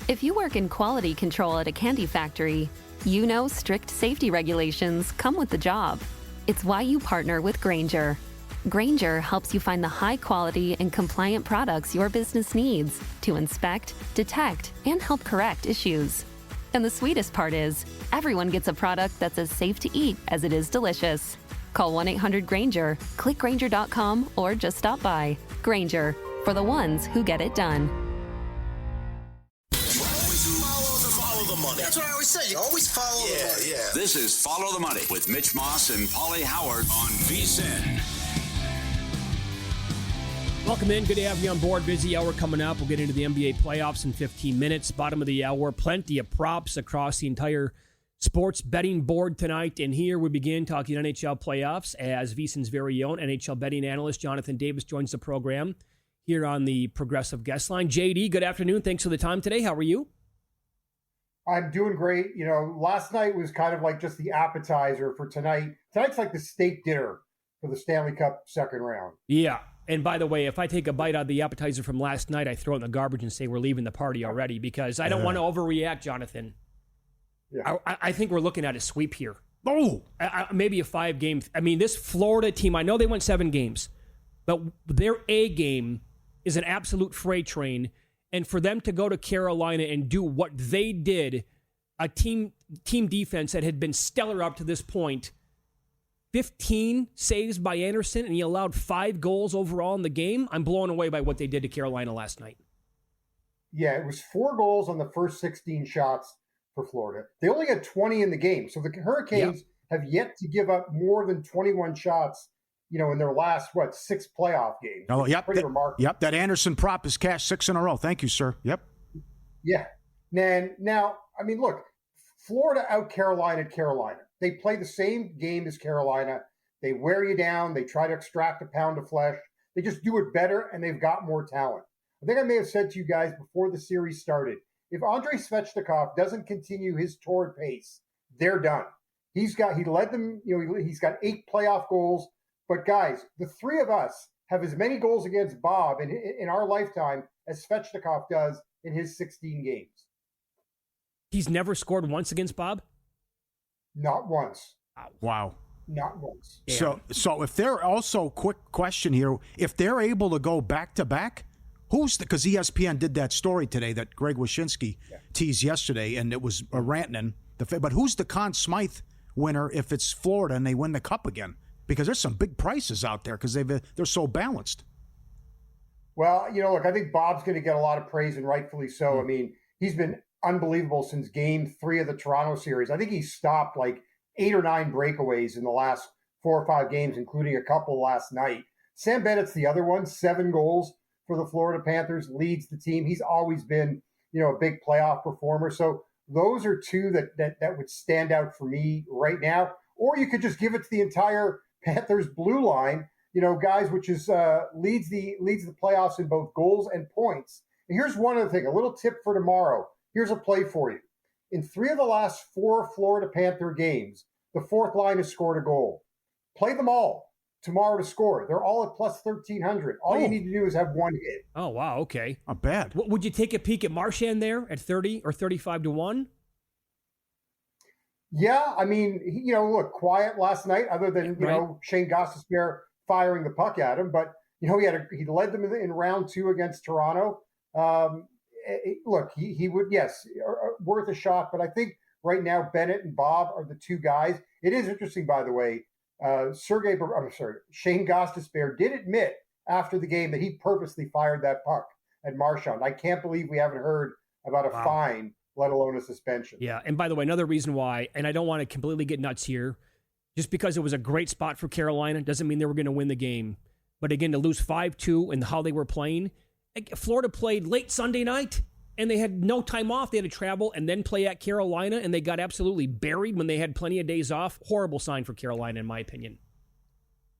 If you work in quality control at a candy factory, you know strict safety regulations come with the job. It's why you partner with Grainger. Grainger helps you find the high-quality and compliant products your business needs to inspect, detect, and help correct issues. And the sweetest part is, everyone gets a product that's as safe to eat as it is delicious. Call 1-800-GRAINGER, click Grainger.com, or just stop by. Grainger, for the ones who get it done. Follow the money. That's what I always say. You always follow the money. Yeah. This is Follow the Money with Mitch Moss and Pauly Howard on VSiN. Welcome in. Good to have you on board. Busy hour coming up. We'll get into the NBA playoffs in 15 minutes. Bottom of the hour. Plenty of props across the entire sports betting board tonight. And here we begin talking NHL playoffs as VSiN's very own NHL betting analyst Jonathan Davis joins the program here on the Progressive Guest Line. JD, good afternoon. Thanks for the time today. How are you? I'm doing great. You know, last night was kind of like just the appetizer for tonight. Tonight's like the steak dinner for the Stanley Cup second round. Yeah. And by the way, if I take a bite out of the appetizer from last night, I throw it in the garbage and say we're leaving the party already because I don't want to overreact, Jonathan. Yeah. I think we're looking at a sweep here. Oh, maybe a 5-game. I mean, this Florida team, I know they went 7 games, but their A game is an absolute freight train. And for them to go to Carolina and do what they did, a team defense that had been stellar up to this point, 15 saves by Anderson, and he allowed 5 goals overall in the game. I'm blown away by what they did to Carolina last night. Yeah, it was 4 goals on the first 16 shots for Florida. They only had 20 in the game. So the Hurricanes have yet to give up more than 21 shots, you know, in their last, 6 playoff games. Oh, yep. Pretty remarkable. Yep, that Anderson prop is cashed 6 in a row. Thank you, sir. Yep. Yeah. Now, I mean, look, Florida out-Carolina Carolina. They play the same game as Carolina. They wear you down. They try to extract a pound of flesh. They just do it better, and they've got more talent. I think I may have said to you guys before the series started, if Andrei Svechnikov doesn't continue his torrid pace, they're done. He led them, you know, he's got 8 playoff goals. But guys, the 3 of us have as many goals against Bob in our lifetime as Svechnikov does in his 16 games. He's never scored once against Bob? Not once. Wow. Not once. So if they're also, quick question here, if they're able to go back-to-back, because ESPN did that story today that Greg Wyshynski teased yesterday, and it was Rantanen. But who's the Conn Smythe winner if it's Florida and they win the Cup again? Because there's some big prices out there because they're so balanced. Well, you know, look, I think Bob's going to get a lot of praise, and rightfully so. I mean, he's been unbelievable since Game 3 of the Toronto series. I think he's stopped like 8 or 9 breakaways in the last 4 or 5 games, including a couple last night. Sam Bennett's the other one, 7 goals for the Florida Panthers, leads the team. He's always been, you know, a big playoff performer. So those are 2 that would stand out for me right now. Or you could just give it to the entire Panthers blue line, you know, guys, which is leads the playoffs in both goals and points. And here's one other thing, a little tip for tomorrow. Here's a play for you. In 3 of the last 4 Florida Panther games, the 4th line has scored a goal. Play them all tomorrow to score. They're all at plus 1,300. All you need to do is have 1 hit. Oh, wow. Okay. Not bad. Would you take a peek at Marchand there at 30 or 35 to 1? Yeah, I mean, you know, look, quiet last night, other than, you know, Shane Gostisbehere firing the puck at him. But, you know, he led them in round 2 against Toronto. Look, he would, yes, worth a shot. But I think right now Bennett and Bob are the 2 guys. It is interesting, by the way, Shane Gostisbehere did admit after the game that he purposely fired that puck at Marchand. I can't believe we haven't heard about a fine, let alone a suspension. Yeah, and by the way, another reason why, and I don't want to completely get nuts here, just because it was a great spot for Carolina doesn't mean they were going to win the game. But again, to lose 5-2 and how they were playing, Florida played late Sunday night, and they had no time off. They had to travel and then play at Carolina, and they got absolutely buried when they had plenty of days off. Horrible sign for Carolina, in my opinion.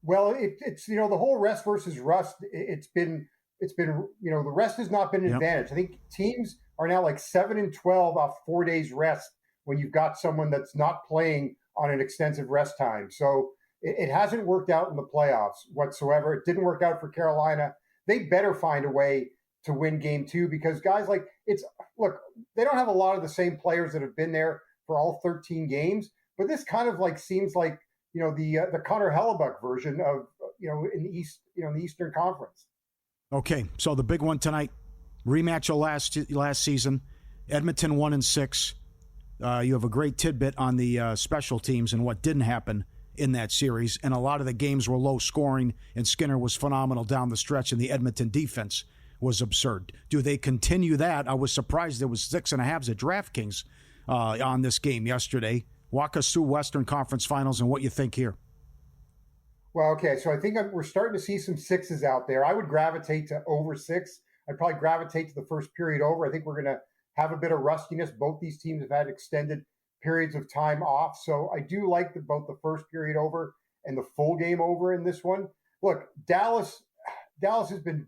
Well, it's you know, the whole rest versus rust, it's been you know, the rest has not been an advantage. I think teams are now like 7-12 off 4 days rest when you've got someone that's not playing on an extensive rest time. So it hasn't worked out in the playoffs whatsoever. It didn't work out for Carolina. They better find a way to win game 2 because guys like they don't have a lot of the same players that have been there for all 13 games, but this kind of like seems like, the Connor Hellebuck version of, in the East, in the Eastern Conference. Okay. So the big one tonight, rematch of last season, Edmonton 1-6. You have a great tidbit on the special teams and what didn't happen in that series. And a lot of the games were low scoring, and Skinner was phenomenal down the stretch, and the Edmonton defense was absurd. Do they continue that? I was surprised there was 6.5s at DraftKings on this game yesterday. Walk us through Western Conference Finals and what you think here. Well, okay, so I think we're starting to see some 6s out there. I would gravitate to over 6. I'd probably gravitate to the first period over. I think we're going to have a bit of rustiness. Both these teams have had extended periods of time off. So I do like both the first period over and the full game over in this one. Look, Dallas has been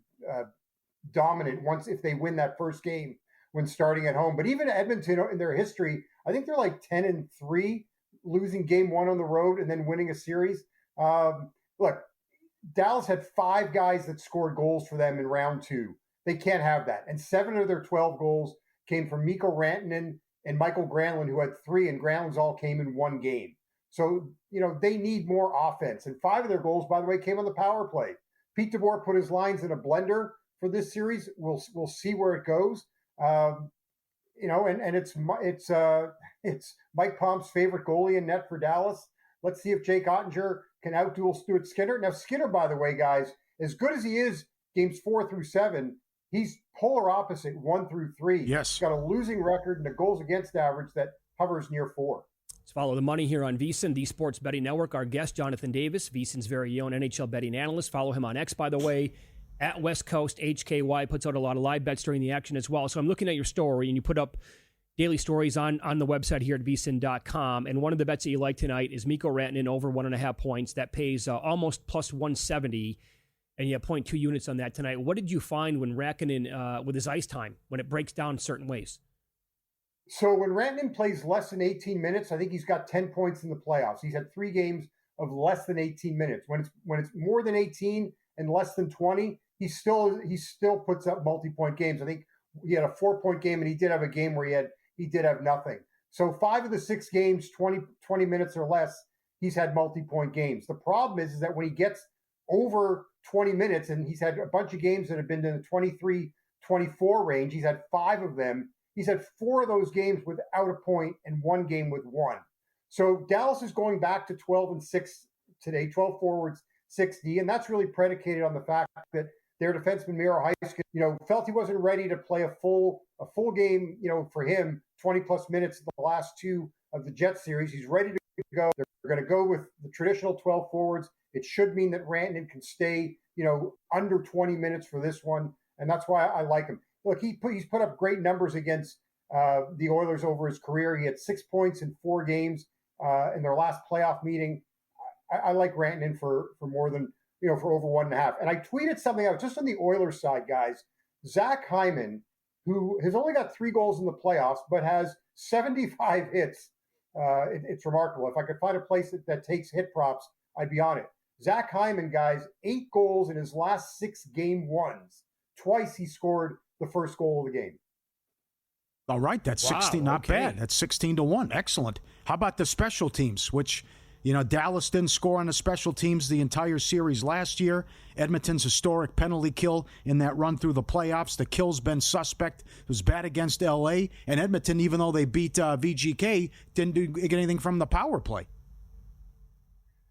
dominant if they win that first game when starting at home. But even Edmonton in their history, I think they're like 10-3, losing game 1 on the road and then winning a series. Look, Dallas had 5 guys that scored goals for them in round 2. They can't have that. And 7 of their 12 goals came from Mikko Rantanen and Michael Granlund, who had 3, and Granlund's all came in one game. So, they need more offense. And 5 of their goals, by the way, came on the power play. Pete DeBoer put his lines in a blender for this series. We'll see where it goes. And it's Mike Palm's favorite goalie in net for Dallas. Let's see if Jake Ottinger can outduel Stuart Skinner. Now, Skinner, by the way, guys, as good as he is games 4 through 7, he's polar opposite 1 through 3. Yes. He's got a losing record and a goals against average that hovers near 4. Let's follow the money here on VSiN, the Sports Betting Network. Our guest, Jonathan Davis, VSiN's very own NHL betting analyst. Follow him on X, by the way, at West Coast HKY. Puts out a lot of live bets during the action as well. So I'm looking at your story, and you put up daily stories on the website here at VSiN.com. And one of the bets that you like tonight is Mikko Rantanen over 1.5 points. That pays almost plus 170, and you have 0.2 units on that tonight. What did you find when Rantanen, with his ice time, when it breaks down certain ways? So when Rantanen plays less than 18 minutes, I think he's got 10 points in the playoffs. He's had 3 games of less than 18 minutes. When it's more than 18 and less than 20, he still puts up multi-point games. I think he had a 4-point game, and he did have a game where he did have nothing. So 5 of the 6 games, 20 minutes or less, he's had multi-point games. The problem is that when he gets over 20 minutes, and he's had a bunch of games that have been in the 23-24 range, he's had 5 of them. He's had 4 of those games without a point and 1 game with 1. So Dallas is going back to 12-6 today, 12 forwards, 6D, and that's really predicated on the fact that their defenseman Miro Heiskanen, felt he wasn't ready to play a full game, for him, 20-plus minutes in the last 2 of the Jets series. He's ready to go. They're going to go with the traditional 12 forwards. It should mean that Rantanen can stay, under 20 minutes for this one, and that's why I like him. Look, he's put up great numbers against the Oilers over his career. He had 6 points in 4 games in their last playoff meeting. I like Rantanen for more than, for over 1.5. And I tweeted something out just on the Oilers side, guys. Zach Hyman, who has only got 3 goals in the playoffs, but has 75 hits. It's remarkable. If I could find a place that takes hit props, I'd be on it. Zach Hyman, guys, 8 goals in his last 6 game ones. Twice he scored the first goal of the game. All right, that's 16, not bad. That's 16-1. Excellent. How about the special teams, which, Dallas didn't score on the special teams the entire series last year. Edmonton's historic penalty kill in that run through the playoffs. The kill's been suspect. It was bad against L.A. And Edmonton, even though they beat VGK, didn't get anything from the power play.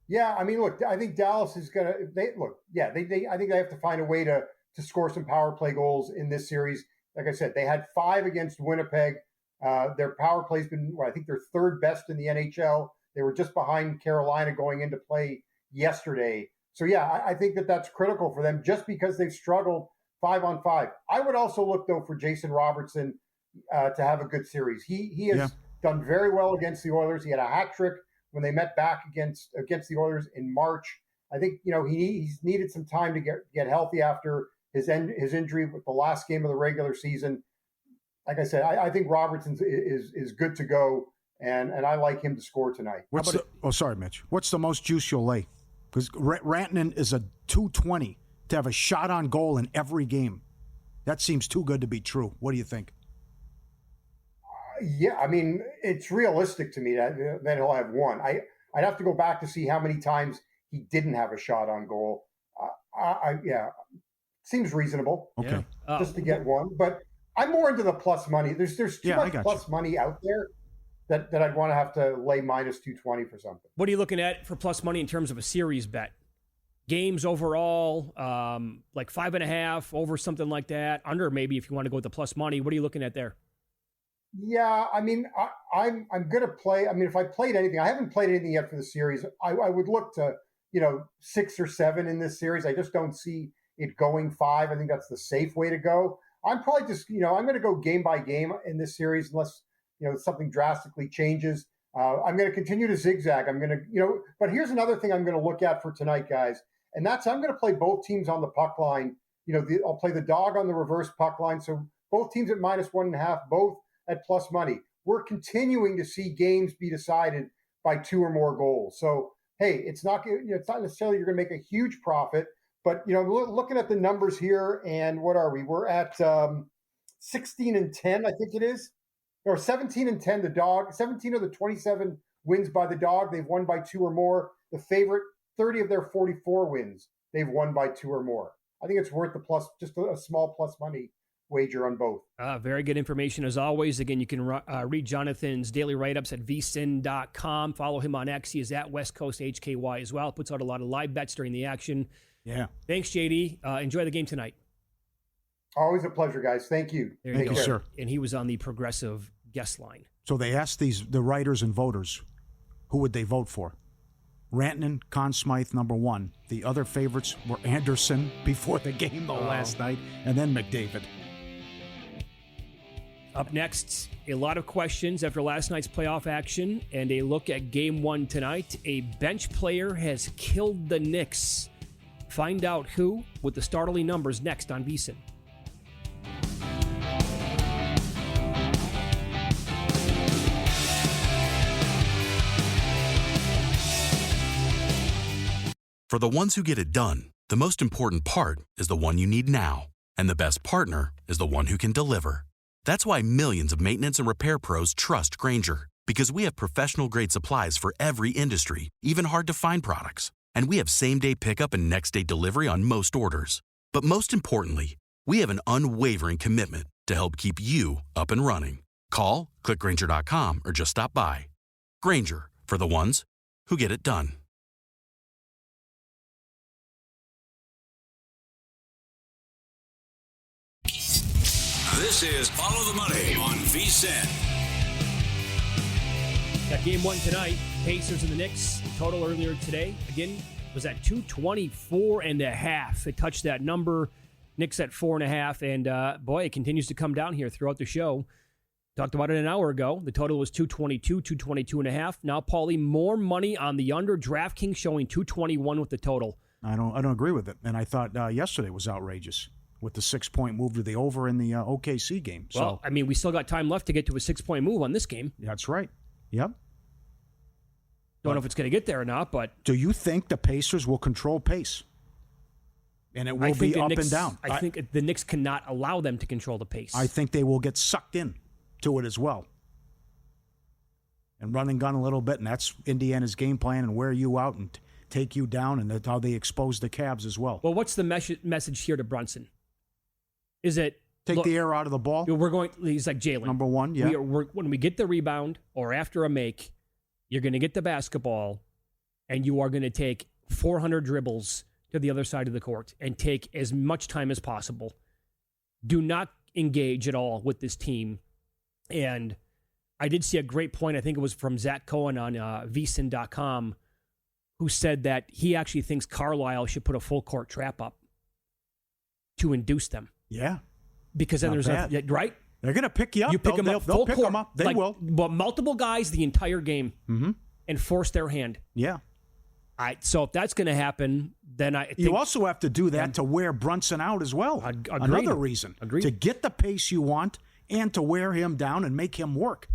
Yeah, I mean, look, I think Dallas is going to – I think they have to find a way to score some power play goals in this series. Like I said, they had 5 against Winnipeg. Their power play's been, I think they're 3rd best in the NHL. They were just behind Carolina going into play yesterday. So, yeah, I think that's critical for them just because they've struggled 5-on-5. I would also look, though, for Jason Robertson to have a good series. He has done very well against the Oilers. He had a hat trick when they met back against the Oilers in March. I think, he's needed some time to get healthy after his injury with the last game of the regular season. Like I said, I think Robertson is good to go, and I like him to score tonight. Sorry, Mitch. What's the most juice you'll lay? Because Rantanen is a 220 to have a shot on goal in every game. That seems too good to be true. What do you think? Yeah, I mean, it's realistic to me that he'll have one. I'd have to go back to see how many times he didn't have a shot on goal. Yeah, seems reasonable. Okay, just to get one. But I'm more into the plus money. There's too much plus money out there that I'd want to have to lay minus 220 for something. What are you looking at for plus money in terms of a series bet? Games overall, like 5.5 over something like that. Under maybe if you want to go with the plus money. What are you looking at there? Yeah, I mean, I'm going to play. I mean, if I played anything, I haven't played anything yet for the series. I would look to 6 or 7 in this series. I just don't see it going 5. I think that's the safe way to go. I'm probably just I'm going to go game by game in this series unless something drastically changes. I'm going to continue to zigzag. I'm going to but here's another thing I'm going to look at for tonight, guys, and that's I'm going to play both teams on the puck line. I'll play the dog on the reverse puck line, so both teams at minus 1.5, both at plus money. We're continuing to see games be decided by 2 or more goals. So, hey, it's not necessarily you're going to make a huge profit, but looking at the numbers here, and what are we? We're at 16-10, I think it is, or 17-10. The dog, 17 of the 27 wins by the dog. They've won by 2 or more. The favorite, 30 of their 44 wins, they've won by 2 or more. I think it's worth the plus, just a small plus money wager on both. Very good information as always. Again, you can read Jonathan's daily write-ups at VSiN.com. Follow him on X. He is at West Coast HKY as well. Puts out a lot of live bets during the action. Yeah. Thanks, JD. Enjoy the game tonight. Always a pleasure, guys. Thank you. Thank you, sir. And he was on the progressive guest line. So they asked the writers and voters, who would they vote for? Rantanen, Conn Smythe, number 1. The other favorites were Anderson before the game, last night, and then McDavid. Up next, a lot of questions after last night's playoff action and a look at Game 1 tonight. A bench player has killed the Knicks. Find out who with the startling numbers next on VSiN. For the ones who get it done, the most important part is the one you need now. And the best partner is the one who can deliver. That's why millions of maintenance and repair pros trust Grainger, because we have professional-grade supplies for every industry, even hard-to-find products. And we have same-day pickup and next-day delivery on most orders. But most importantly, we have an unwavering commitment to help keep you up and running. Call, click Grainger.com, or just stop by. Grainger, for the ones who get it done. This is Follow the Money on VSiN. Got Game 1 tonight. Pacers and the Knicks. Total earlier today, again, was at 224.5. It touched that number. Knicks at 4.5. And, boy, it continues to come down here throughout the show. Talked about it an hour ago. The total was 222, 222.5. Now, Pauly, more money on the under. DraftKings showing 221 with the total. I don't agree with it. And I thought yesterday was outrageous with the 6-point move to the over in the OKC game. Well, I mean, we still got time left to get to a 6-point move on this game. That's right. Yep. Don't know if it's going to get there or not, but... Do you think the Pacers will control pace? And it will be up and down? I think the Knicks cannot allow them to control the pace. I think they will get sucked in to it as well. And run and gun a little bit, and that's Indiana's game plan, and wear you out and take you down, and that's how they expose the Cavs as well. Well, what's the message here to Brunson? Is it... Take the air out of the ball? He's like Jalen. Number 1, yeah. When we get the rebound or after a make, you're going to get the basketball, and you are going to take 400 dribbles to the other side of the court and take as much time as possible. Do not engage at all with this team. And I did see a great point, I think it was from Zach Cohen on VSiN.com, who said that he actually thinks Carlisle should put a full court trap up to induce them. Yeah. Because then there's right? They're going to pick you up. You pick them up full pick court. them up. They will. But multiple guys the entire game and force their hand. Yeah. So if that's going to happen, then I think... You also have to do that to wear Brunson out as well. Another reason. To get the pace you want and to wear him down and make him work.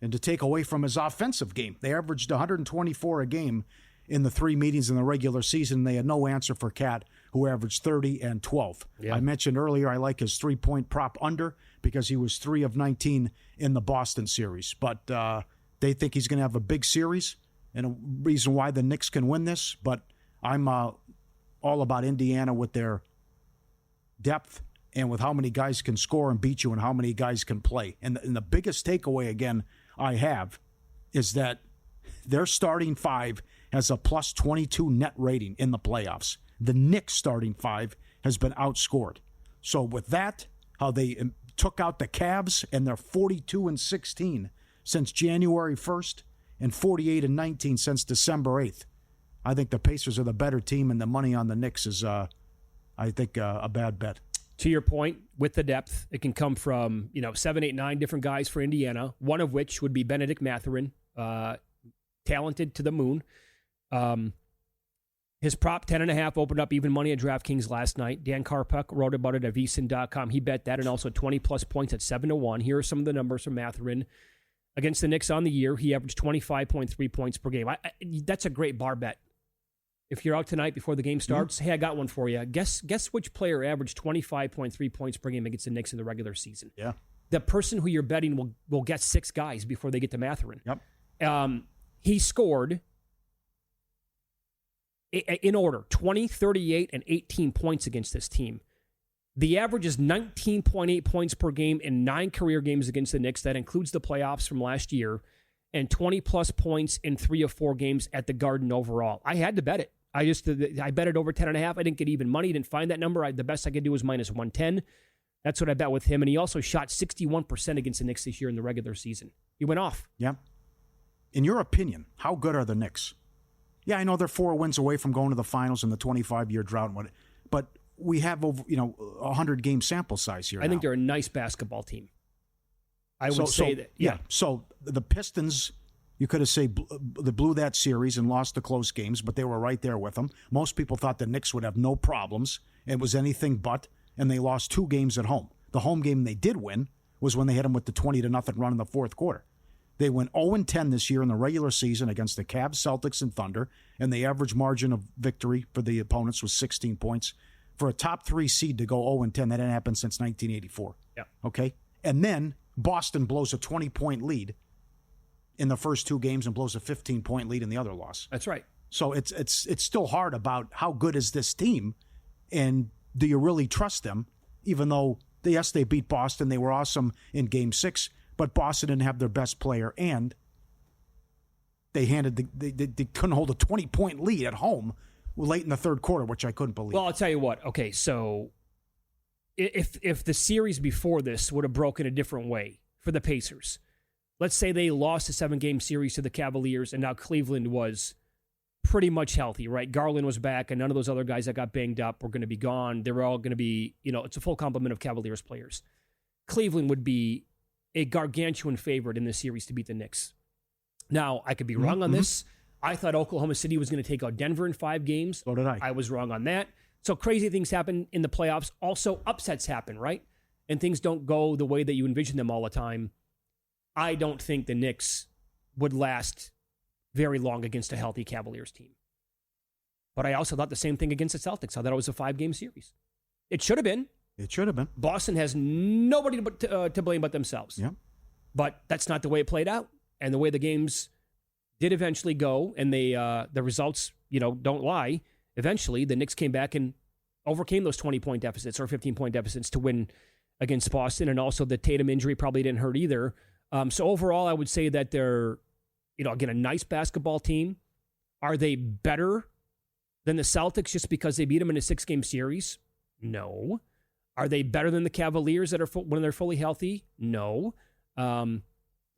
And to take away from his offensive game. They averaged 124 a game in the 3 meetings in the regular season. They had no answer for Cat who averaged 30 and 12. Yeah. I mentioned earlier I like his 3-point prop under because he was 3 of 19 in the Boston series. But they think he's going to have a big series and a reason why the Knicks can win this. But I'm all about Indiana with their depth and with how many guys can score and beat you and how many guys can play. And the biggest takeaway, again, I have is that their starting five has a plus 22 net rating in the playoffs. The Knicks starting five has been outscored. So with that, how they took out the Cavs, and they're 42-16 since January 1st and 48-19 since December 8th. I think the Pacers are the better team, and the money on the Knicks is, I think, a bad bet. To your point, with the depth, it can come from 7, 8, 9 different guys for Indiana, one of which would be Benedict Mathurin, talented to the moon. His prop 10.5 opened up even money at DraftKings last night. Dan Karpuk wrote about it at VSiN.com. He bet that, and also 20-plus points at 7-1. Here are some of the numbers from Mathurin. Against the Knicks on the year, he averaged 25.3 points per game. That's a great bar bet. If you're out tonight before the game starts, hey, I got one for you. Guess which player averaged 25.3 points per game against the Knicks in the regular season? Yeah. The person who you're betting will get 6 guys before they get to Mathurin. Yep. He scored, in order, 20, 38, and 18 points against this team. The average is 19.8 points per game in 9 career games against the Knicks. That includes the playoffs from last year. And 20-plus points in 3 of 4 games at the Garden overall. I had to bet it. I bet it over 10.5. I didn't get even money. Didn't find that number. The best I could do was minus 110. That's what I bet with him. And he also shot 61% against the Knicks this year in the regular season. He went off. Yeah. In your opinion, how good are the Knicks? Yeah, I know they're 4 wins away from going to the finals in the 25-year drought, but we have over 100-game sample size here. I think they're a nice basketball team. I would say that. Yeah. So the Pistons, you could have said they blew that series and lost the close games, but they were right there with them. Most people thought the Knicks would have no problems. It was anything but, and they lost 2 games at home. The home game they did win was when they hit them with the 20-0 run in the fourth quarter. They went 0-10 this year in the regular season against the Cavs, Celtics, and Thunder, and the average margin of victory for the opponents was 16 points. For a top 3 seed to go 0-10, that didn't happen since 1984. Yeah. Okay? And then Boston blows a 20-point lead in the first 2 games and blows a 15-point lead in the other loss. That's right. So it's still hard about how good is this team, and do you really trust them, even though, yes, they beat Boston. They were awesome in Game 6, but Boston didn't have their best player, and they couldn't hold a 20-point lead at home late in the third quarter, which I couldn't believe. Well, I'll tell you what. Okay, so if the series before this would have broken a different way for the Pacers, let's say they lost a 7-game series to the Cavaliers, and now Cleveland was pretty much healthy, right? Garland was back, and none of those other guys that got banged up were going to be gone. They were all going to be, it's a full complement of Cavaliers players. Cleveland would be a gargantuan favorite in this series to beat the Knicks. Now, I could be wrong on this. I thought Oklahoma City was going to take out Denver in 5 games. So did I. I was wrong on that. So crazy things happen in the playoffs. Also, upsets happen, right? And things don't go the way that you envision them all the time. I don't think the Knicks would last very long against a healthy Cavaliers team. But I also thought the same thing against the Celtics. I thought it was a 5-game series. It should have been. It should have been. Boston has nobody to blame but themselves. Yeah. But that's not the way it played out. And the way the games did eventually go, and the results, don't lie. Eventually, the Knicks came back and overcame those 20-point deficits or 15-point deficits to win against Boston. And also the Tatum injury probably didn't hurt either. So overall, I would say that they're, again, a nice basketball team. Are they better than the Celtics just because they beat them in a 6-game series? No. Are they better than the Cavaliers that are when they're fully healthy? No.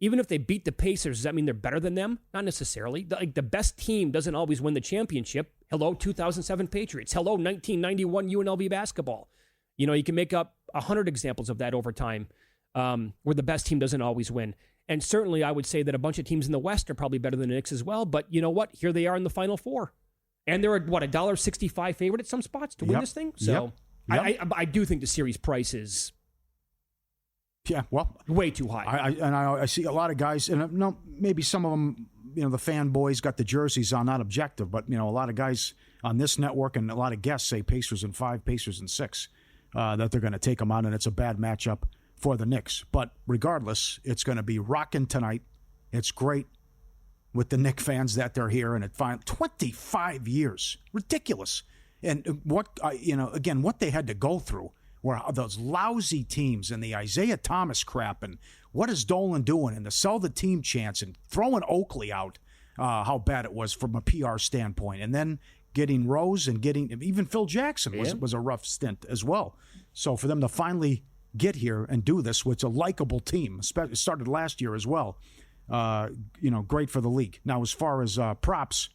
Even if they beat the Pacers, does that mean they're better than them? Not necessarily. The best team doesn't always win the championship. Hello, 2007 Patriots. Hello, 1991 UNLV basketball. You can make up 100 examples of that over time where the best team doesn't always win. And certainly I would say that a bunch of teams in the West are probably better than the Knicks as well. But you know what? Here they are in the Final Four. And they're a $1.65 favorite at some spots to win this thing. So yep. I do think the series price is way too high. I see a lot of guys, and maybe some of them, the fanboys got the jerseys on, not objective, but a lot of guys on this network, and a lot of guests say Pacers in 5, Pacers in 6, that they're going to take them on, and it's a bad matchup for the Knicks. But regardless, it's going to be rocking tonight. It's great with the Knicks fans that they're here, and it 25 years, ridiculous. And what again, what they had to go through were those lousy teams and the Isaiah Thomas crap, and what is Dolan doing, and the sell the team chance, and throwing Oakley out, how bad it was from a PR standpoint, and then getting Rose and getting even Phil Jackson was a rough stint as well. So for them to finally get here and do this, which a likable team, started last year as well. Great for the league. Now, as far as props,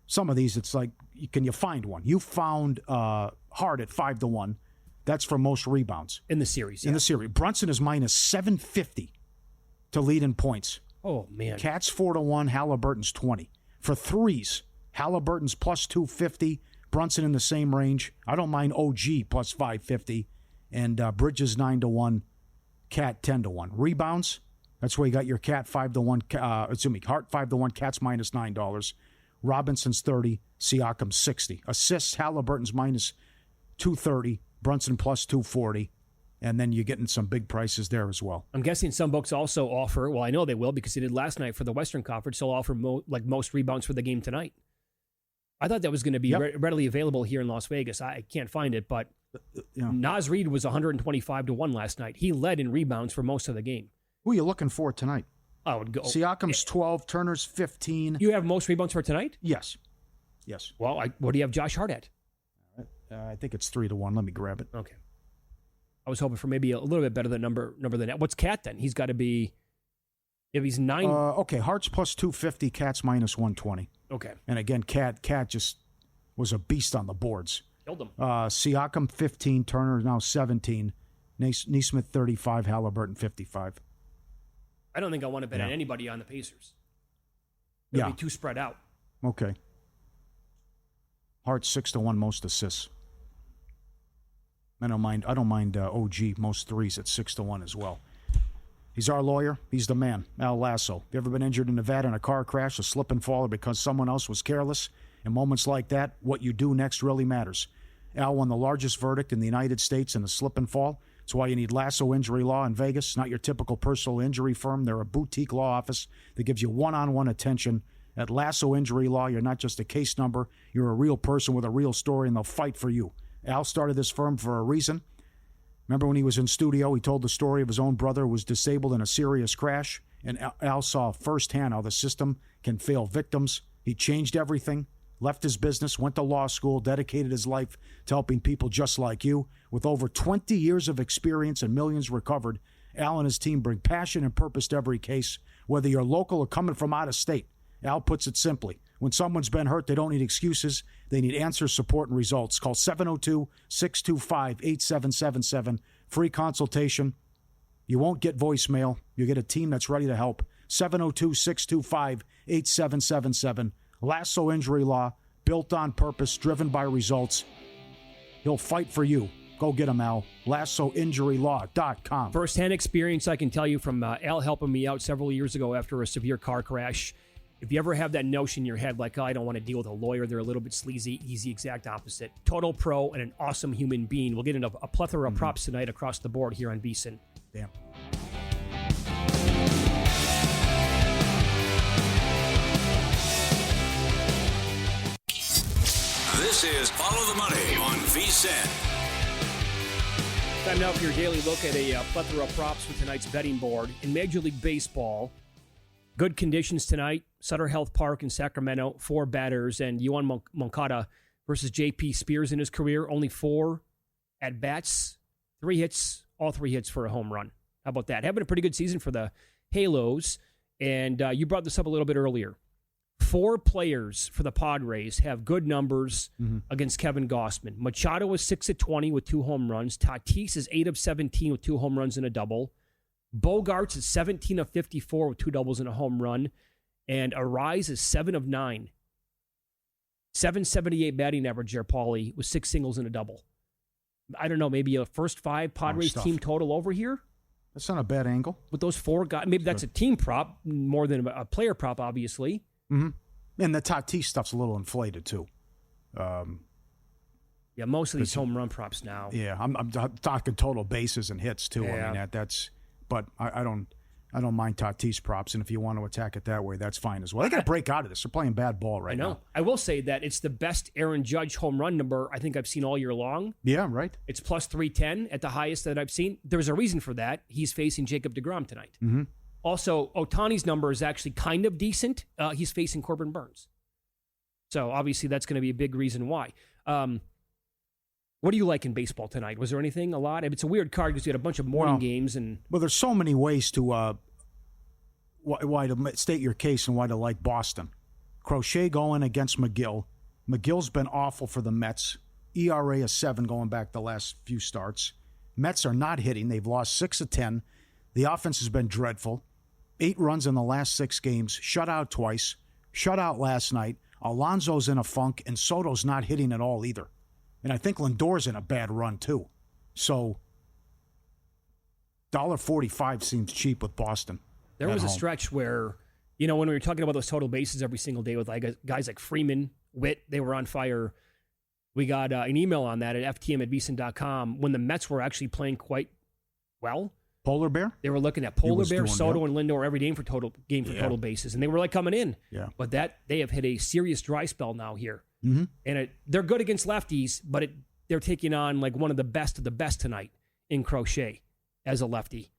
some of these, it's like, can you find one? You found Hart at 5-1. That's for most rebounds in the series. Yeah. In the series, Brunson is minus 750 to lead in points. Oh man, Cat's 4-1. Halliburton's 20 for threes. Halliburton's plus 250. Brunson in the same range. I don't mind OG plus 550, and Bridges 9-1. Cat 10-1. Rebounds. That's where you got your Cat 5-1. Hart 5-1. Cat's minus $9. Robinson's 30. Siakam 60. Assists. Halliburton's minus 230. Brunson plus 240. And then you're getting some big prices there as well. I'm guessing some books also offer, well, I know they will because they did last night for the Western Conference, they'll offer most rebounds for the game tonight. I thought that was going to be readily available here in Las Vegas. I can't find it, but Naz Reid was 125-1 last night. He led in rebounds for most of the game. Who are you looking for tonight? I would go. Siakam's 12, Turner's 15. You have most rebounds for tonight? Yes. Well, what do you have Josh Hart at? I think it's 3-1. Let me grab it. Okay. I was hoping for maybe a little bit better number than that. What's Cat then? He's got to be, if he's 9. Okay, Hart's plus 250, Cat's minus 120. Okay. And again, Cat just was a beast on the boards. Killed him. Siakam 15, Turner now 17, Nesmith 35, Halliburton 55. I don't think I want to bet on anybody on the Pacers. It'll be too spread out. Okay. Hart 6-1 most assists. I don't mind OG most threes at 6-1 as well. He's our lawyer. He's the man. Al Lasso. Have you ever been injured in Nevada in a car crash, a slip and fall, or because someone else was careless? In moments like that, what you do next really matters. Al won the largest verdict in the United States in a slip and fall. That's why you need Lasso Injury Law in Vegas. Not your typical personal injury firm. They're a boutique law office that gives you one-on-one attention. At Lasso Injury Law, you're not just a case number. You're a real person with a real story, and they'll fight for you. Al started this firm for a reason. Remember when he was in studio, he told the story of his own brother who was disabled in a serious crash, and Al saw firsthand how the system can fail victims. He changed everything, left his business, went to law school, dedicated his life to helping people just like you. With over 20 years of experience and millions recovered, Al and his team bring passion and purpose to every case, whether you're local or coming from out of state. Al puts it simply. When someone's been hurt, they don't need excuses. They need answers, support, and results. Call 702-625-8777. Free consultation. You won't get voicemail. You get a team that's ready to help. 702-625-8777. Lasso Injury Law, built on purpose, driven by results. He'll fight for you. Go get him, Al. LassoInjuryLaw.com. First-hand experience, I can tell you from Al helping me out several years ago after a severe car crash. If you ever have that notion in your head, like, oh, I don't want to deal with a lawyer, they're a little bit sleazy, he's the exact opposite. Total pro and an awesome human being. We'll get into a plethora of props tonight across the board here on VSiN. Damn. This is Follow the Money on VSiN. Time now for your daily look at a plethora of props for tonight's betting board. In Major League Baseball, good conditions tonight. Sutter Health Park in Sacramento, 4 batters, and Yoan Moncada versus J.P. Spears in his career. Only 4 at-bats, 3 hits, all 3 hits for a home run. How about that? Having a pretty good season for the Halos, and you brought this up a little bit earlier. 4 players for the Padres have good numbers against Kevin Gausman. Machado is 6-20 with 2 home runs. Tatis is 8-17 with 2 home runs and a double. Bogarts is 17-54 with 2 doubles and a home run. And Arise is 7-9. 778 batting average there, Pauly, with 6 singles and a double. I don't know, maybe a first 5 Padres team total over here? That's not a bad angle. With those 4 guys, maybe that's a team prop more than a player prop, obviously. Mm-hmm. And the Tatis stuff's a little inflated, too. Yeah, most of these home run props now. Yeah, I'm talking total bases and hits too. Yeah. I mean that's. But I don't mind Tatis props, and if you want to attack it that way, that's fine as well. They got to break out of this. They're playing bad ball right now. I will say that it's the best Aaron Judge home run number I think I've seen all year long. Yeah, right. It's plus 310 at the highest that I've seen. There's a reason for that. He's facing Jacob deGrom tonight. Mm-hmm. Also, Ohtani's number is actually kind of decent. He's facing Corbin Burns. So obviously that's going to be a big reason why. What do you like in baseball tonight? Was there anything a lot? It's a weird card because you had a bunch of morning games. Well, there's so many ways to why to state your case and why to like Boston. Crochet going against McGill. McGill's been awful for the Mets. ERA is 7 going back the last few starts. Mets are not hitting. They've lost 6 of 10. The offense has been dreadful. 8 runs in the last 6 games. Shut out twice. Shut out last night. Alonso's in a funk, and Soto's not hitting at all either. And I think Lindor's in a bad run, too. So, $1.45 seems cheap with Boston. There was a stretch where, when we were talking about those total bases every single day with guys like Freeman, Witt, they were on fire. We got an email on that at ftm@vsin.com when the Mets were actually playing quite well. Polar Bear? They were looking at Polar Bear, Soto, and Lindor every game for total bases, and they were coming in. Yeah. But they have hit a serious dry spell now here. Mm-hmm. And they're good against lefties, but they're taking on one of the best tonight in Crochet as a lefty.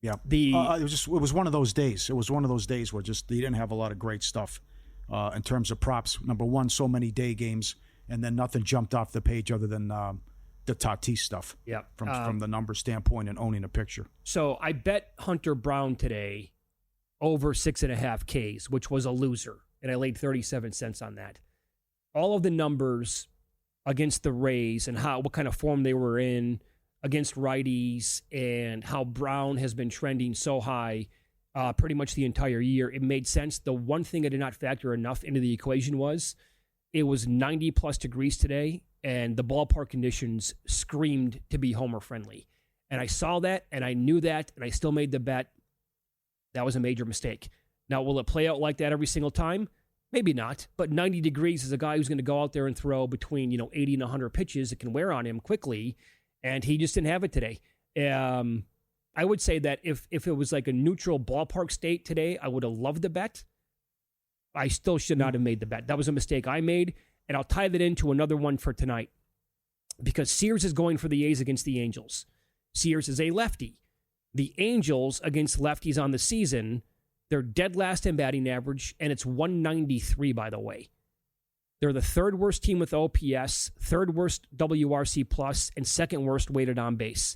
Yeah, it was one of those days. It was one of those days where just they didn't have a lot of great stuff in terms of props. Number one, so many day games, and then nothing jumped off the page other than the Tatis stuff. Yeah, from the number standpoint and owning a picture. So I bet Hunter Brown today over 6.5 Ks, which was a loser. And I laid 37 cents on that. All of the numbers against the Rays and what kind of form they were in against righties and how Brown has been trending so high pretty much the entire year, it made sense. The one thing I did not factor enough into the equation was it was 90-plus degrees today, and the ballpark conditions screamed to be homer-friendly. And I saw that, and I knew that, and I still made the bet. That was a major mistake. Now, will it play out like that every single time? Maybe not, but 90 degrees is a guy who's going to go out there and throw between 80 and 100 pitches. It can wear on him quickly, and he just didn't have it today. I would say that if it was like a neutral ballpark state today, I would have loved the bet. I still should not have made the bet. That was a mistake I made, and I'll tie that into another one for tonight because Sears is going for the A's against the Angels. Sears is a lefty. The Angels against lefties on the season, they're dead last in batting average, and it's 193, by the way. They're the third worst team with OPS, third worst WRC plus, and second worst weighted on base.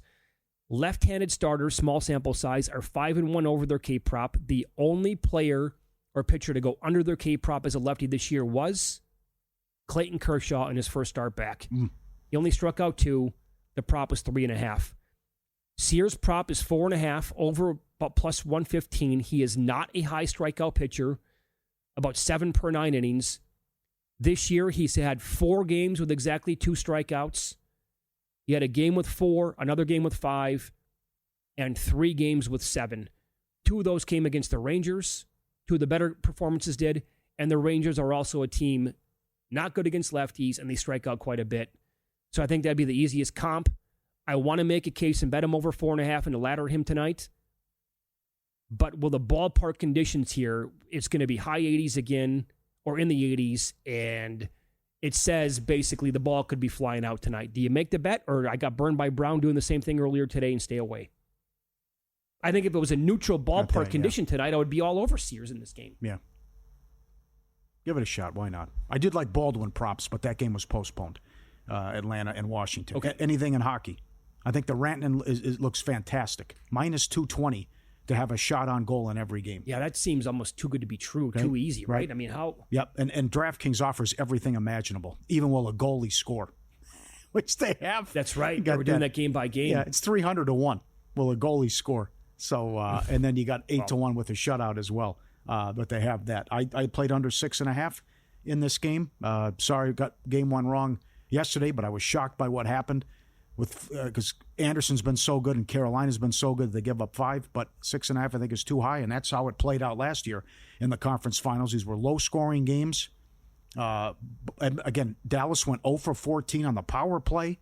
Left-handed starters, small sample size, are 5-1 over their K prop. The only player or pitcher to go under their K prop as a lefty this year was Clayton Kershaw in his first start back. He only struck out 2. The prop was 3.5. Sears' prop is 4.5 over about plus 115. He is not a high strikeout pitcher, about 7 per 9 innings. This year, he's had 4 games with exactly 2 strikeouts. He had a game with 4, another game with 5, and 3 games with 7. 2 of those came against the Rangers. 2 of the better performances did, and the Rangers are also a team not good against lefties, and they strike out quite a bit. So I think that'd be the easiest comp. I want to make a case and bet him over 4.5 and to ladder him tonight. But will the ballpark conditions here, it's going to be high 80s again, or in the 80s, and it says basically the ball could be flying out tonight. Do you make the bet, or I got burned by Brown doing the same thing earlier today and stay away? I think if it was a neutral ballpark condition tonight, I would be all over Sears in this game. Yeah. Give it a shot. Why not? I did like Baldwin props, but that game was postponed. Atlanta and Washington. Okay. Anything in hockey. I think the Rantanen looks fantastic. Minus 220 to have a shot on goal in every game. Yeah, that seems almost too good to be true, too easy, right? I mean, how? Yep, and DraftKings offers everything imaginable, even will a goalie score, which they have. That's right. We're doing that game by game. Yeah, it's 300 to 1 will a goalie score. So, and then you got 8 to 1 with a shutout as well. But they have that. I played under 6.5 in this game. Sorry, got game 1 wrong yesterday, but I was shocked by what happened with because Anderson's been so good and Carolina's been so good they give up 5, but 6.5 I think is too high, and that's how it played out last year in the conference finals. These were low-scoring games, Again, Dallas went 0 for 14 on the power play.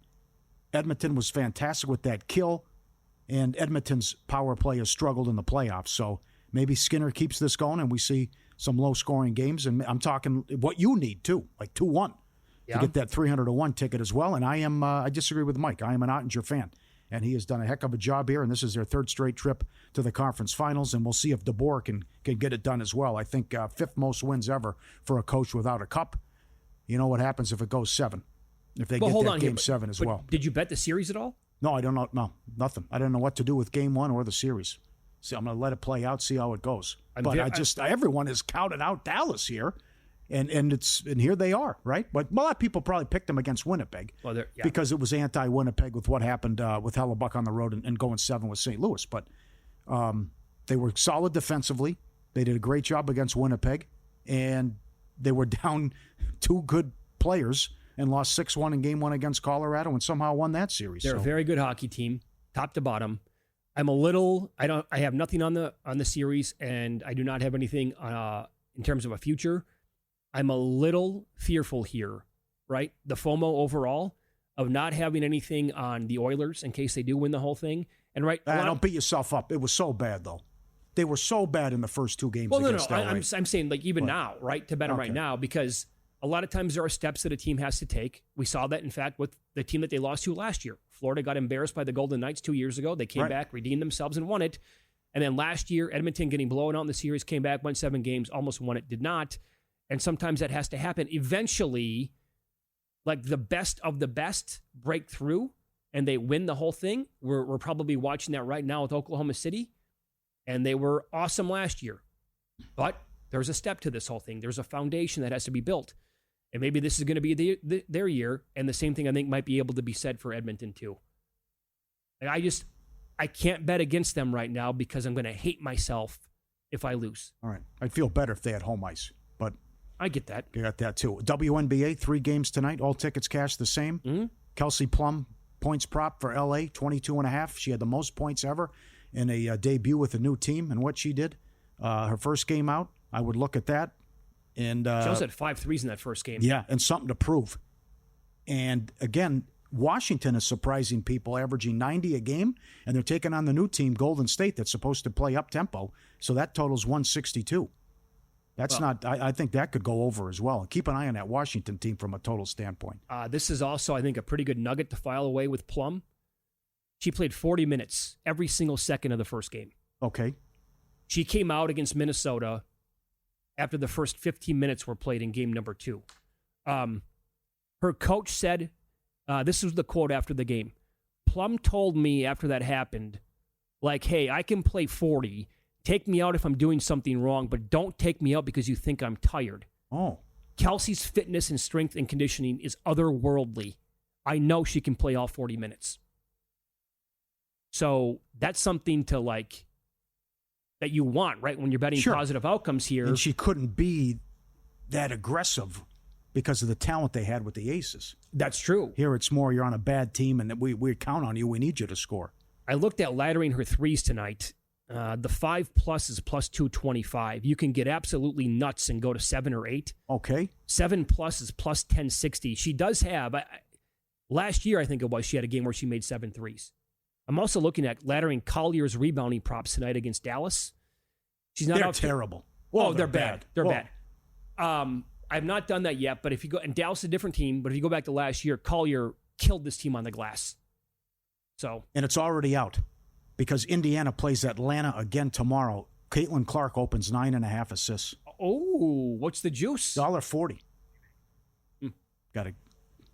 Edmonton was fantastic with that kill, and Edmonton's power play has struggled in the playoffs. So maybe Skinner keeps this going, and we see some low-scoring games. And I'm talking what you need, too, like 2-1 to get that 300-1 ticket as well. And I disagree with Mike. I am an Ottinger fan, and he has done a heck of a job here, and this is their third straight trip to the conference finals, and we'll see if DeBoer can get it done as well. I think fifth most wins ever for a coach without a cup. You know what happens if it goes 7, if they get that game 7 as well. Did you bet the series at all? No, I don't know. No, nothing. I don't know what to do with game 1 or the series. So I'm going to let it play out, see how it goes. Everyone has counted out Dallas here. And here they are, right? But a lot of people probably picked them against Winnipeg because it was anti-Winnipeg with what happened with Hellebuck on the road and going 7 with St. Louis. But they were solid defensively. They did a great job against Winnipeg, and they were down 2 good players and lost 6-1 in game 1 against Colorado and somehow won that series. They're a very good hockey team, top to bottom. I have nothing on the series, and I do not have anything in terms of a future. I'm a little fearful here, right? The FOMO overall of not having anything on the Oilers in case they do win the whole thing. And don't beat yourself up. It was so bad, though. They were so bad in the first 2 games against LA. I'm saying like even now, right? To bet them right now, because a lot of times there are steps that a team has to take. We saw that, in fact, with the team that they lost to last year. Florida got embarrassed by the Golden Knights 2 years ago. They came back, redeemed themselves, and won it. And then last year, Edmonton getting blown out in the series, came back, won 7 games, almost won it, did not. And sometimes that has to happen. Eventually, like the best of the best break through and they win the whole thing. We're probably watching that right now with Oklahoma City. And they were awesome last year. But there's a step to this whole thing. There's a foundation that has to be built. And maybe this is going to be their year. And the same thing I think might be able to be said for Edmonton too. Like I can't bet against them right now because I'm going to hate myself if I lose. All right. I'd feel better if they had home ice. But I get that. You got that too. WNBA, 3 games tonight. All tickets cashed the same. Mm-hmm. Kelsey Plum, points prop for LA, 22.5. She had the most points ever in a debut with a new team. And what she did, her first game out, I would look at that. And she also had 5 threes in that first game. Yeah, and something to prove. And again, Washington is surprising people, averaging 90 a game, and they're taking on the new team, Golden State, that's supposed to play up-tempo. So that totals 162. That's I think that could go over as well. Keep an eye on that Washington team from a total standpoint. This is also, I think, a pretty good nugget to file away with Plum. She played 40 minutes every single second of the first game. Okay. She came out against Minnesota after the first 15 minutes were played in game number 2. Her coach said, this was the quote after the game, Plum told me after that happened, like, hey, I can play 40. Take me out if I'm doing something wrong, but don't take me out because you think I'm tired. Oh. Kelsey's fitness and strength and conditioning is otherworldly. I know she can play all 40 minutes. So that's something to like, that you want, right? When you're betting positive outcomes here. And she couldn't be that aggressive because of the talent they had with the Aces. That's true. Here it's more you're on a bad team and we count on you. We need you to score. I looked at laddering her threes tonight. The 5+ is plus 225. You can get absolutely nuts and go to 7 or 8. Okay. 7+ is plus 1060. She does have, last year I think it was, she had a game where she made 7 threes. I'm also looking at laddering Collier's rebounding props tonight against Dallas. She's not. They're terrible. Oh, they're bad. They're bad. I've not done that yet, but if you go, and Dallas is a different team, but if you go back to last year, Collier killed this team on the glass. So. And it's already out because Indiana plays Atlanta again tomorrow. Caitlin Clark opens 9.5 assists. Oh, what's the juice? $1.40. Got to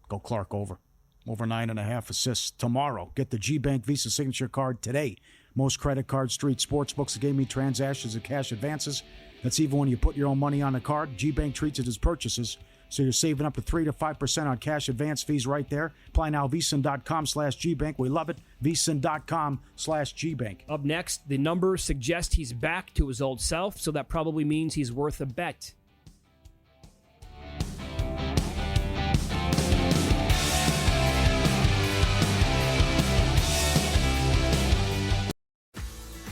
go Clark over. Over 9.5 assists tomorrow. Get the G-Bank Visa Signature Card today. Most credit card street sportsbooks gave me transactions and cash advances. That's even when you put your own money on the card. G-Bank treats it as purchases. So you're saving up to 3 to 5% on cash advance fees right there. Apply now, VSiN.com/GBank. We love it. VSiN.com/GBank. Up next, the numbers suggest he's back to his old self, so that probably means he's worth a bet.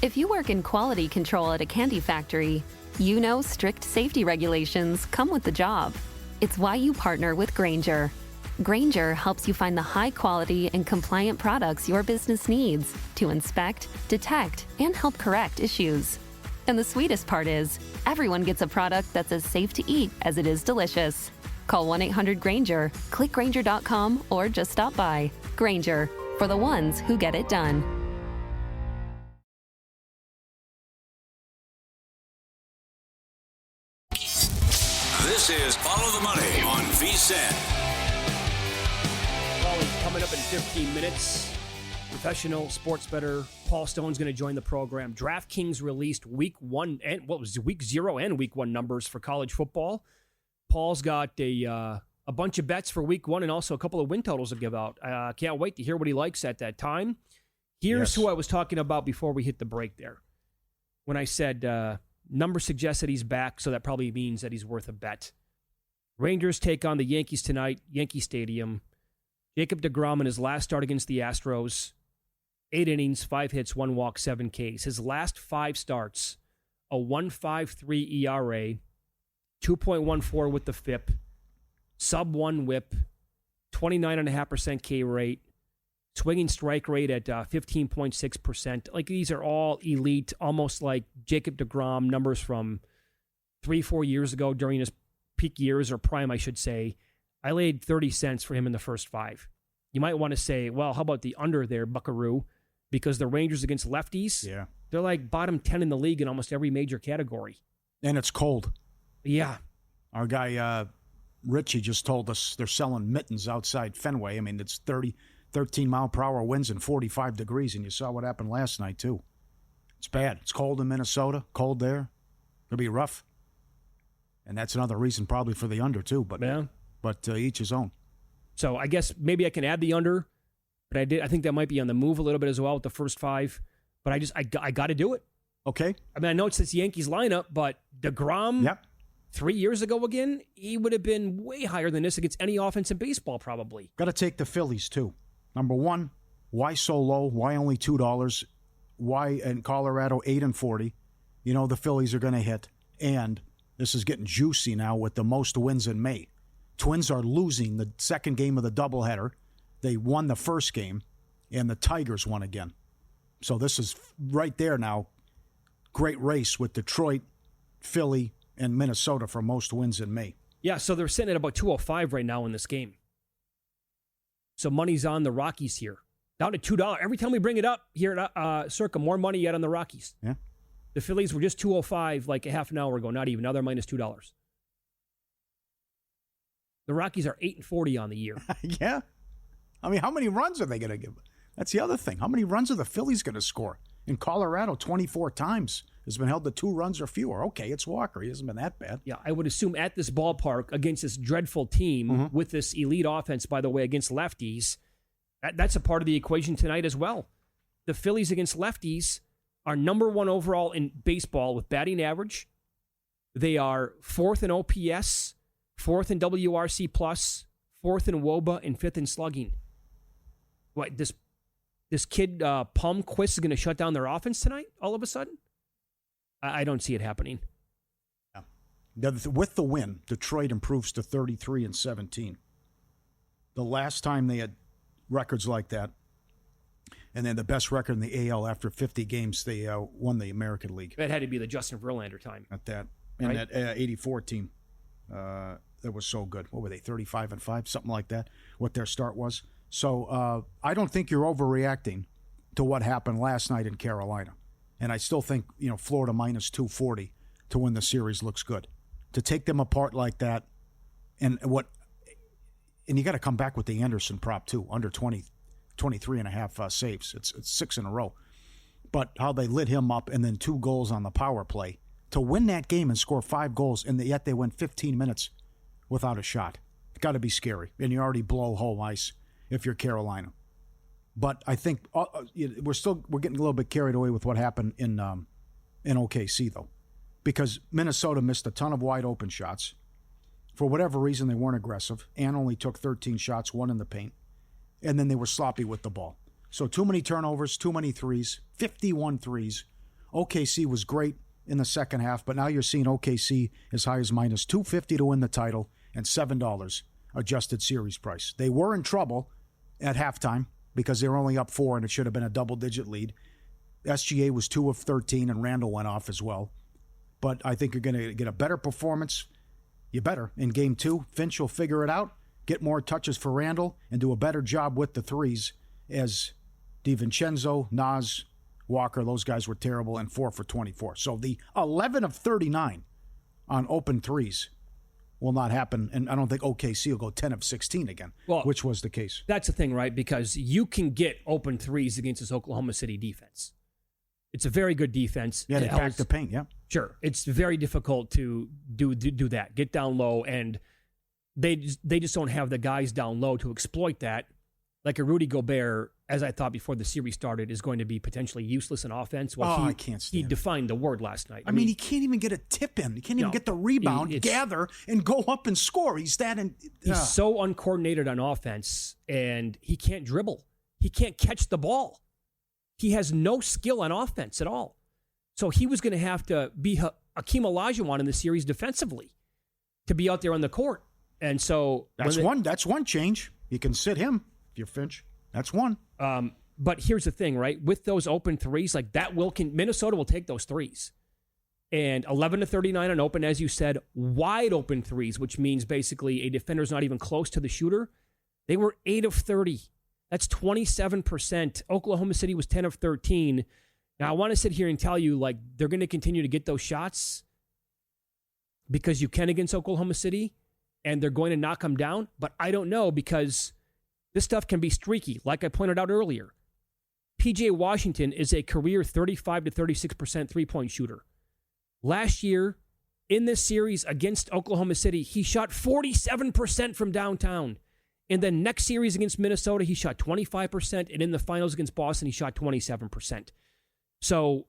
If you work in quality control at a candy factory, you know strict safety regulations come with the job. It's why you partner with Grainger. Grainger helps you find the high-quality and compliant products your business needs to inspect, detect, and help correct issues. And the sweetest part is, everyone gets a product that's as safe to eat as it is delicious. Call 1-800-GRAINGER, click Grainger.com, or just stop by. Grainger, for the ones who get it done. This is Follow the Money on VSiN. Well, coming up in 15 minutes, professional sports bettor Paul Stone's going to join the program. DraftKings released week 0 and week 1 numbers for college football. Paul's got a bunch of bets for week 1 and also a couple of win totals to give out. Can't wait to hear what he likes at that time. Here's who I was talking about before we hit the break there. When I said number suggests that he's back, so that probably means that he's worth a bet. Rangers take on the Yankees tonight, Yankee Stadium. Jacob deGrom in his last start against the Astros, 8 innings, 5 hits, 1 walk, 7 Ks. His last 5 starts, a 1.53 ERA, 2.14 with the FIP, sub-1 whip, 29.5% K rate, swinging strike rate at 15.6%. Like, these are all elite, almost like Jacob deGrom numbers from 3-4 years ago during his peak years, or prime, I should say. I laid 30 cents for him in the first 5. You might want to say, well, how about the under there, buckaroo? Because the Rangers against lefties, they're like bottom 10 in the league in almost every major category. And it's cold. Yeah. Our guy, Richie, just told us they're selling mittens outside Fenway. I mean, it's 13-mile-per-hour winds and 45 degrees, and you saw what happened last night, too. It's bad. It's cold in Minnesota, cold there. It'll be rough. And that's another reason probably for the under, too. But each his own. So I guess maybe I can add the under, but I think that might be on the move a little bit as well with the first 5. But I got to do it. Okay. I mean, I know it's this Yankees lineup, but deGrom, 3 years ago again, he would have been way higher than this against any offense in baseball probably. Got to take the Phillies, too. Number 1, why so low? Why only $2? Why in Colorado 8-40? You know the Phillies are going to hit. And this is getting juicy now with the most wins in May. Twins are losing the second game of the doubleheader. They won the first game, and the Tigers won again. So this is right there now. Great race with Detroit, Philly, and Minnesota for most wins in May. Yeah, so they're sitting at about 205 right now in this game. So money's on the Rockies here. Down to $2. Every time we bring it up here at Circa, more money yet on the Rockies. Yeah. The Phillies were just 205 like a half an hour ago. Not even. Now they're minus $2. The Rockies are 8-40 on the year. Yeah. I mean, how many runs are they going to give? That's the other thing. How many runs are the Phillies going to score? In Colorado, 24 times has been held to 2 runs or fewer. Okay, it's Walker. He hasn't been that bad. Yeah, I would assume at this ballpark against this dreadful team with this elite offense, by the way, against lefties, that's a part of the equation tonight as well. The Phillies against lefties are number 1 overall in baseball with batting average. They are 4th in OPS, 4th in WRC+, 4th in WOBA, and 5th in slugging. What, this kid Palmquist is going to shut down their offense tonight all of a sudden? I don't see it happening. Yeah. With the win, Detroit improves to 33-17. The last time they had records like that, and then the best record in the AL after 50 games, they won the American League. That had to be the Justin Verlander time. At that. And right? that 84 team, that was so good. What were they, 35-5, something like that, what their start was? So I don't think you're overreacting to what happened last night in Carolina. And I still think, Florida minus 240 to win the series looks good. To take them apart like that, and you got to come back with the Anderson prop too, under 23.5 saves. It's 6 in a row. But how they lit him up and then 2 goals on the power play to win that game and score 5 goals, and yet they went 15 minutes without a shot. It's got to be scary. And you already blow home ice if you're Carolina. But I think we're getting a little bit carried away with what happened in OKC, though, because Minnesota missed a ton of wide open shots. For whatever reason, they weren't aggressive. Ann only took 13 shots, 1 in the paint, and then they were sloppy with the ball. So too many turnovers, too many threes, 51 threes. OKC was great in the second half, but now you're seeing OKC as high as minus 250 to win the title and $7 adjusted series price. They were in trouble at halftime because they were only up 4 and it should have been a double-digit lead. SGA was 2 of 13 and Randall went off as well. But I think you're going to get a better performance. You better in Game 2. Finch will figure it out, get more touches for Randall, and do a better job with the threes as DiVincenzo, Nas, Walker, those guys were terrible, and 4 for 24. So the 11 of 39 on open threes will not happen, and I don't think OKC will go 10 of 16 again, which was the case. That's the thing, right? Because you can get open threes against this Oklahoma City defense. It's a very good defense. Yeah, they pack the paint, yeah. Sure. It's very difficult to do that, get down low, and they just don't have the guys down low to exploit that. Like a Rudy Gobert, as I thought before the series started, is going to be potentially useless in offense. Well, I can't stand he defined the word last night. I mean, he can't even get a tip in. He can't even get the rebound, gather, and go up and score. He's so uncoordinated on offense, and he can't dribble. He can't catch the ball. He has no skill on offense at all. So he was going to have to be Hakeem Olajuwon in the series defensively to be out there on the court. And so that's one change. You can sit him if you're Finch. That's one. But here's the thing, right? With those open threes, like that Minnesota will take those threes. And 11 to 39 on open, as you said, wide open threes, which means basically a defender's not even close to the shooter. They were 8 of 30. That's 27%. Oklahoma City was 10 of 13. Now, I want to sit here and tell you, like, they're going to continue to get those shots because you can against Oklahoma City, and they're going to knock them down. But I don't know, because this stuff can be streaky, like I pointed out earlier. P.J. Washington is a career 35 to 36% three-point shooter. Last year, in this series against Oklahoma City, he shot 47% from downtown. In the next series against Minnesota, he shot 25%. And in the finals against Boston, he shot 27%. So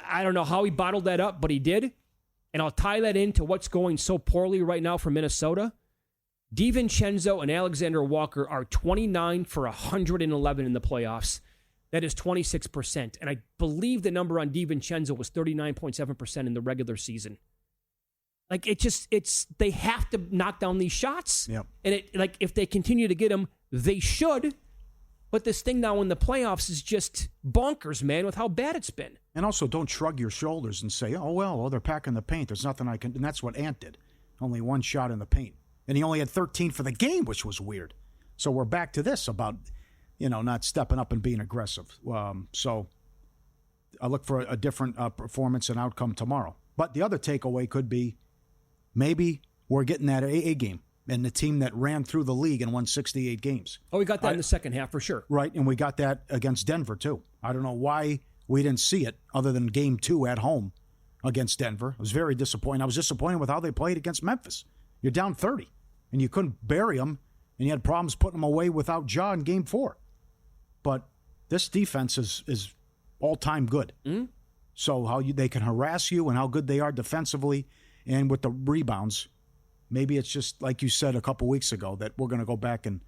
I don't know how he bottled that up, but he did. And I'll tie that into what's going so poorly right now for Minnesota. DiVincenzo and Alexander Walker are 29 for 111 in the playoffs. That is 26%. And I believe the number on DiVincenzo was 39.7% in the regular season. Like, they have to knock down these shots. Yep. And if they continue to get them, they should. But this thing now in the playoffs is just bonkers, man, with how bad it's been. And also, don't shrug your shoulders and say, they're packing the paint. There's nothing I can do. And that's what Ant did. Only one shot in the paint. And he only had 13 for the game, which was weird. So we're back to this about, not stepping up and being aggressive. So I look for a different performance and outcome tomorrow. But the other takeaway could be, maybe we're getting that AA game and the team that ran through the league and won 68 games. Oh, we got that in the second half for sure. Right, and we got that against Denver too. I don't know why we didn't see it other than Game 2 at home against Denver. I was very disappointed. I was disappointed with how they played against Memphis. You're down 30, and you couldn't bury them, and you had problems putting them away without Ja in Game 4. But this defense is all-time good. Mm-hmm. So they can harass you and how good they are defensively. And with the rebounds, maybe it's just like you said a couple weeks ago that we're going to go back and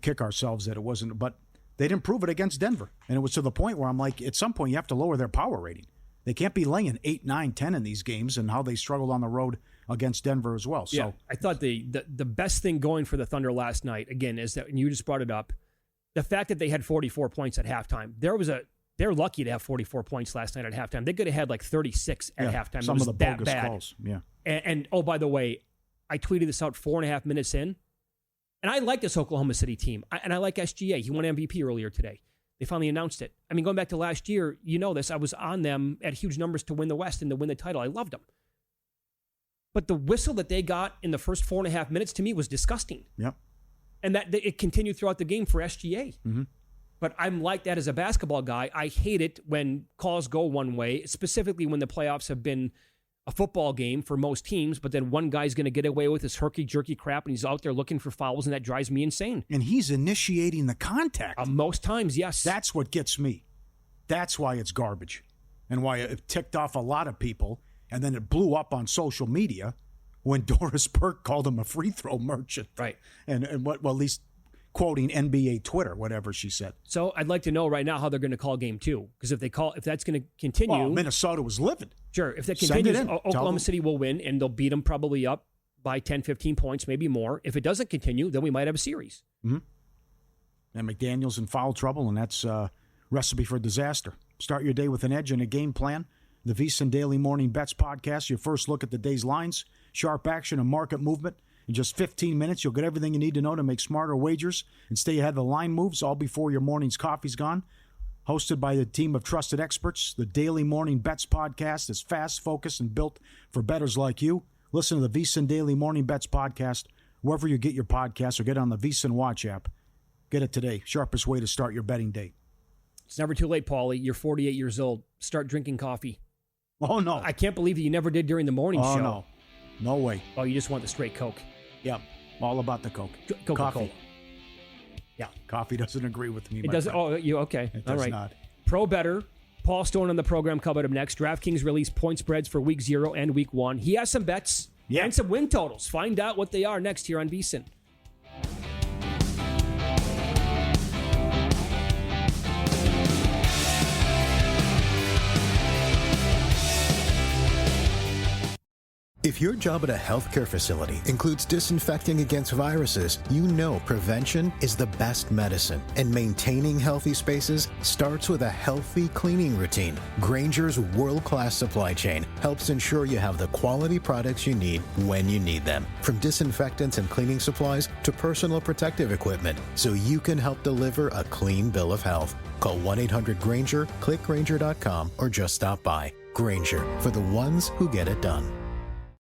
kick ourselves that it wasn't. But they didn't prove it against Denver. And it was to the point where I'm like, at some point you have to lower their power rating. They can't be laying 8, 9, 10 in these games, and how they struggled on the road against Denver as well. So yeah, I thought the best thing going for the Thunder last night, again, is that, and you just brought it up, the fact that they had 44 points at halftime. They're lucky to have 44 points last night at halftime. They could have had like 36 at halftime. Some of the bogus calls. Yeah. And oh, by the way, I tweeted this out 4.5 minutes in, and I like this Oklahoma City team. And I like SGA. He won MVP earlier today. They finally announced it. I mean, going back to last year, you know this. I was on them at huge numbers to win the West and to win the title. I loved them. But the whistle that they got in the first 4.5 minutes to me was disgusting. Yep. And that it continued throughout the game for SGA. Mm-hmm. But I'm like that as a basketball guy. I hate it when calls go one way, specifically when the playoffs have been a football game for most teams, but then one guy's going to get away with his herky-jerky crap, and he's out there looking for fouls, and that drives me insane. And he's initiating the contact. Most times, yes. That's what gets me. That's why it's garbage, and why it ticked off a lot of people, and then it blew up on social media when Doris Burke called him a free throw merchant. Right. And at least quoting NBA Twitter, whatever she said. So I'd like to know right now how they're going to call Game 2, because if that's going to continue, Minnesota was livid. Sure, if that continues, Oklahoma City will win, and they'll beat them probably up by 10, 15 points, maybe more. If it doesn't continue, then we might have a series. Mm-hmm. And McDaniel's in foul trouble, and that's a recipe for disaster. Start your day with an edge and a game plan. The VSiN Daily Morning Bets Podcast, your first look at the day's lines, sharp action, and market movement. In just 15 minutes, you'll get everything you need to know to make smarter wagers and stay ahead of the line moves, all before your morning's coffee's gone. Hosted by a team of trusted experts, the Daily Morning Bets Podcast is fast, focused, and built for bettors like you. Listen to the VSiN Daily Morning Bets Podcast wherever you get your podcasts, or get on the VSiN Watch app. Get it today. Sharpest way to start your betting day. It's never too late, Pauly. You're 48 years old. Start drinking coffee. Oh, no. I can't believe you never did during the morning show. Oh, no. No way. Oh, you just want the straight Coke. Yep. All about the Coke. Coca-Cola. Coffee. Yeah. Coffee doesn't agree with me. It doesn't. Oh, you okay? It All does right. not. Pro Better. Paul Stone on the program coming up next. DraftKings released point spreads for Week 0 and Week 1. He has some bets and some win totals. Find out what they are next here on VSiN. If your job at a healthcare facility includes disinfecting against viruses, you know prevention is the best medicine. And maintaining healthy spaces starts with a healthy cleaning routine. Grainger's world-class supply chain helps ensure you have the quality products you need when you need them. From disinfectants and cleaning supplies to personal protective equipment, so you can help deliver a clean bill of health. Call 1-800-GRAINGER, click Grainger.com, or just stop by. Grainger, for the ones who get it done.